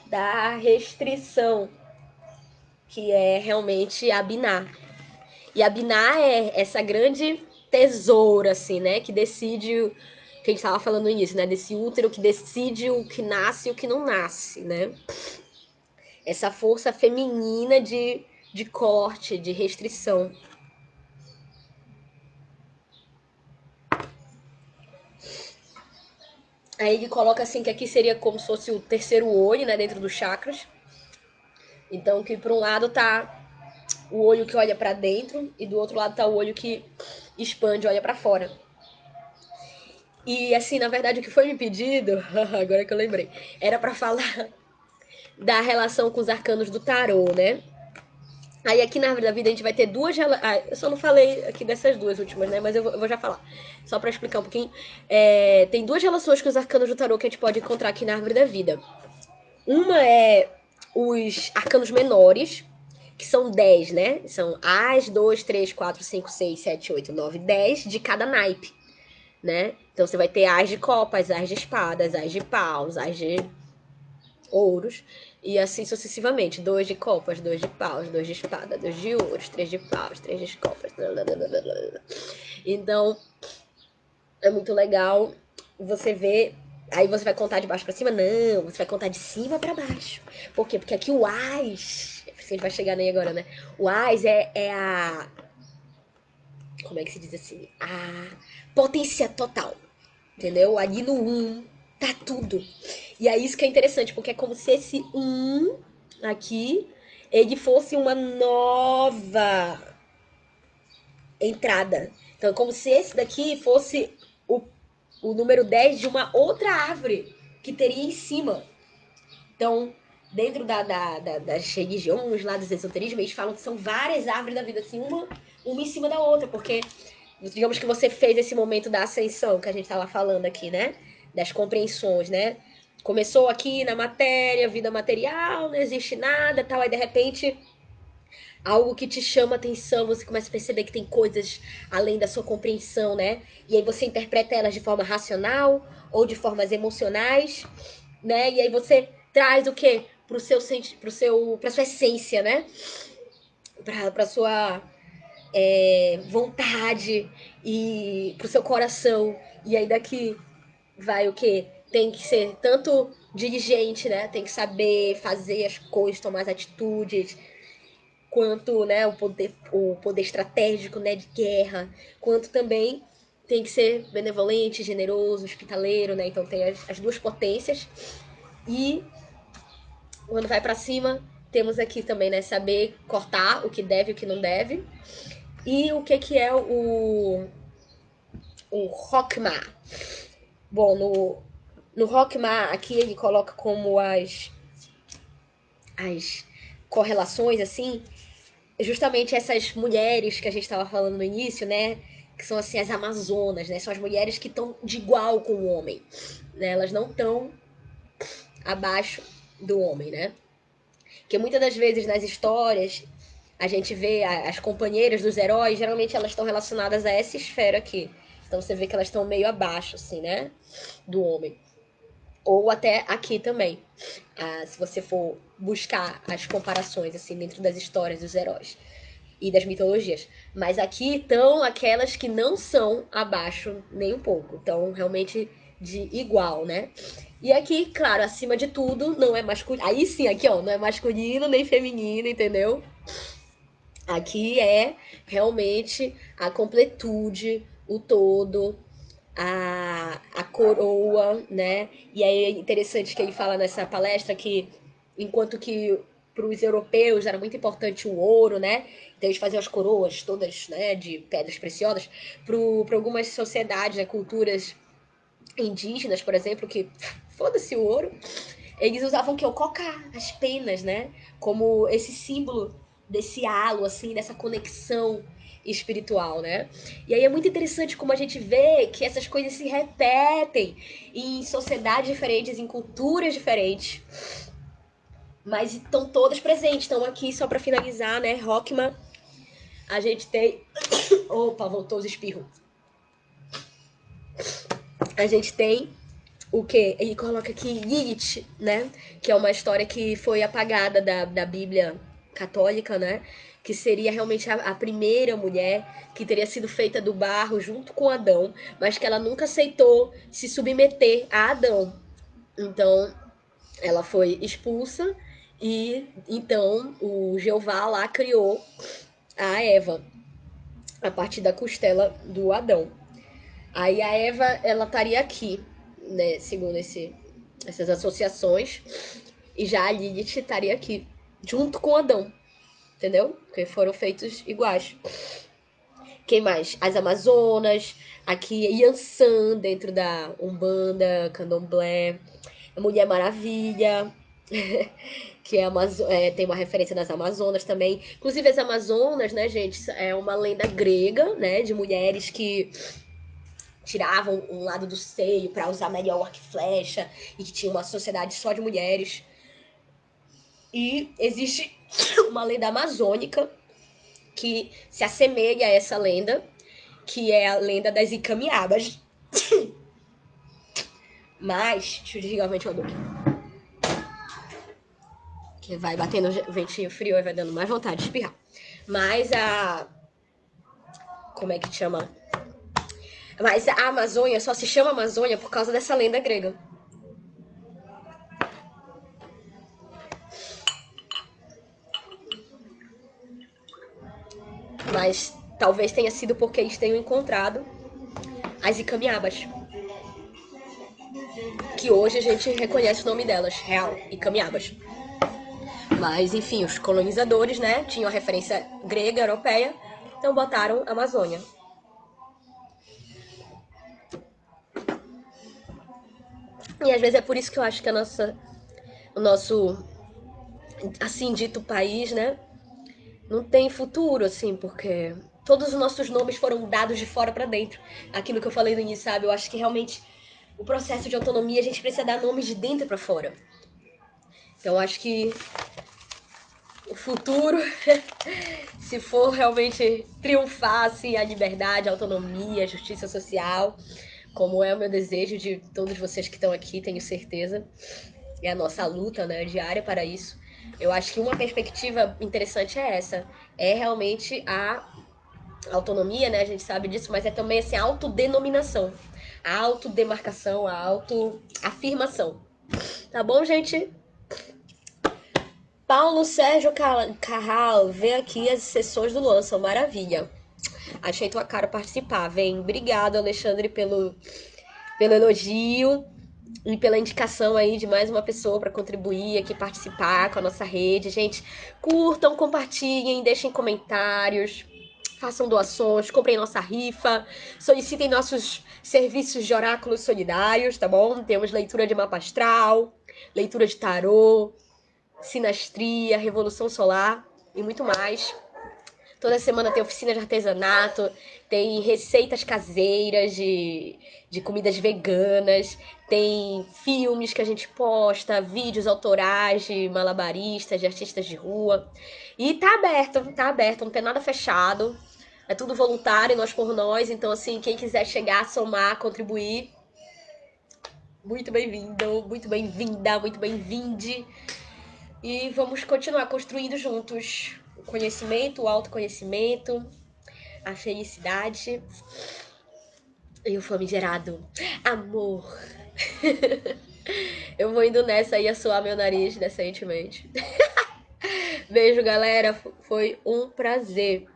da restrição, que é realmente a Biná. E a Biná é essa grande tesoura, assim, né? Que decide que a gente estava falando no início, né? Desse útero que decide o que nasce e o que não nasce, né? Essa força feminina de corte, de restrição. Aí ele coloca assim que aqui seria como se fosse o terceiro olho, né? Dentro dos chakras. Então que por um lado tá o olho que olha para dentro e do outro lado tá o olho que expande, olha para fora. E assim, na verdade, o que foi me pedido, agora que eu lembrei, era para falar da relação com os arcanos do tarô, né? Aí aqui na Árvore da Vida a gente vai ter duas eu só não falei aqui dessas duas últimas, né? Mas eu vou já falar. Só pra explicar um pouquinho. Tem duas relações com os arcanos do tarô que a gente pode encontrar aqui na Árvore da Vida. Uma é os arcanos menores, que são 10, né? São As, 2, 3, 4, 5, 6, 7, 8, 9, 10 de cada naipe, né? Então você vai ter As de copas, As de espadas, As de paus, As de ouros, e assim sucessivamente. 2 de copas, 2 de paus, 2 de espada, 2 de ouros, 3 de paus, 3 de copas. Então, É muito legal você ver. Aí você vai contar de baixo pra cima? Não, você vai contar de cima pra baixo. Por quê? Porque aqui o AS. A gente vai chegar nem agora, né? O AS é a. Como é que se diz assim? A potência total. Entendeu? Ali no tá tudo. E é isso que é interessante, porque é como se esse aqui ele fosse uma nova entrada. Então, é como se esse daqui fosse o, o número 10 de uma outra árvore que teria em cima. Então, dentro das religiões, lá dos esoterismos, eles falam que são várias árvores da vida, assim, uma em cima da outra, porque digamos que você fez esse momento da ascensão que a gente estava falando aqui, né? Das compreensões, né? Começou aqui na matéria, vida material, não existe nada, tal, aí de repente algo que te chama atenção, você começa a perceber que tem coisas além da sua compreensão, né? E aí você interpreta elas de forma racional ou de formas emocionais, né? E aí você traz o quê? Pra sua essência, né? Pra sua vontade e pro seu coração. E aí daqui vai o quê? Tem que ser tanto dirigente, né? Tem que saber fazer as coisas, tomar as atitudes, quanto, né, o poder estratégico, né, de guerra, quanto também tem que ser benevolente, generoso, hospitaleiro, né? Então tem as duas potências. E quando vai para cima, temos aqui também, né, saber cortar o que deve e o que não deve. E o que é o Rockma? Bom, no Rockma, aqui ele coloca como as correlações, assim, justamente essas mulheres que a gente estava falando no início, né? Que são assim as amazonas, né? São as mulheres que estão de igual com o homem, né? Elas não estão abaixo do homem, né? Porque muitas das vezes nas histórias a gente vê as companheiras dos heróis, geralmente elas estão relacionadas a essa esfera aqui. Então você vê que elas estão meio abaixo, assim, né? Do homem. Ou até aqui também. Se você for buscar as comparações, assim, dentro das histórias dos heróis e das mitologias. Mas aqui estão aquelas que não são abaixo nem um pouco. Então, realmente de igual, né? E aqui, claro, acima de tudo, não é masculino. Aí sim, aqui, ó, não é masculino nem feminino, entendeu? Aqui é realmente a completude, o todo, a coroa, né? E aí é interessante que ele fala nessa palestra que, enquanto que para os europeus era muito importante o ouro, né? Então eles faziam as coroas todas, né, de pedras preciosas. Para algumas sociedades, né, culturas indígenas, por exemplo, que foda-se o ouro, eles usavam o que? O coca, as penas, né? Como esse símbolo desse halo, assim, dessa conexão espiritual, né? E aí é muito interessante como a gente vê que essas coisas se repetem em sociedades diferentes, em culturas diferentes, mas estão todas presentes. Então aqui, só para finalizar, né, Rockman, a gente tem... Opa, voltou os espirros. A gente tem o que? Ele coloca aqui Lilith, né? Que é uma história que foi apagada da Bíblia católica, né? Que seria realmente a primeira mulher que teria sido feita do barro junto com Adão, mas que ela nunca aceitou se submeter a Adão. Então, ela foi expulsa e então o Jeová lá criou a Eva a partir da costela do Adão. Aí a Eva, ela estaria aqui, né, segundo essas associações, e já a Lilith estaria aqui, junto com Adão, entendeu? Porque foram feitos iguais. Quem mais? As Amazonas, aqui Yansan, dentro da Umbanda, Candomblé, a Mulher Maravilha, que tem uma referência das Amazonas também. Inclusive, as Amazonas, né, gente, é uma lenda grega, né, de mulheres que tiravam um lado do seio para usar melhor o arco e flecha e que tinha uma sociedade só de mulheres. E existe uma lenda amazônica que se assemelha a essa lenda, que é a lenda das encaminhadas. Mas, deixa eu desligar o ventilador aqui. Que vai batendo o ventinho frio e vai dando mais vontade de espirrar. Mas a... Como é que chama? Mas a Amazônia só se chama Amazônia por causa dessa lenda grega. Mas talvez tenha sido porque eles tenham encontrado as Icamiabas. Que hoje a gente reconhece o nome delas, real, Icamiabas. Mas, enfim, os colonizadores, né, tinham a referência grega, europeia, então botaram Amazônia. E às vezes é por isso que eu acho que o nosso, assim, dito país, né, não tem futuro, assim, porque todos os nossos nomes foram dados de fora pra dentro. Aquilo que eu falei no início, sabe? Eu acho que realmente o processo de autonomia a gente precisa dar nomes de dentro pra fora. Então eu acho que o futuro, se for realmente triunfar assim, a liberdade, a autonomia, a justiça social, como é o meu desejo de todos vocês que estão aqui, tenho certeza, é a nossa luta, né, diária para isso. Eu acho que uma perspectiva interessante é essa, é realmente a autonomia, né, a gente sabe disso, mas é também assim, a autodenominação, a autodemarcação, a autoafirmação. Tá bom, gente? Paulo Sérgio Carral, vê aqui as sessões do Luan, são maravilha. Achei tua cara participar. Vem, obrigado, Alexandre, pelo elogio e pela indicação aí de mais uma pessoa para contribuir aqui, participar com a nossa rede. Gente, curtam, compartilhem, deixem comentários, façam doações, comprem nossa rifa, solicitem nossos serviços de oráculos solidários, tá bom? Temos leitura de mapa astral, leitura de tarô, sinastria, revolução solar e muito mais. Toda semana tem oficina de artesanato, tem receitas caseiras de comidas veganas, tem filmes que a gente posta, vídeos autorais de malabaristas, de artistas de rua. E tá aberto, não tem nada fechado. É tudo voluntário, nós por nós. Então, assim, quem quiser chegar, somar, contribuir, muito bem-vindo, muito bem-vinda, muito bem-vinde. E vamos continuar construindo juntos o conhecimento, o autoconhecimento, a felicidade e o famigerado amor. Eu vou indo nessa e suar meu nariz decentemente. Beijo, galera. Foi um prazer.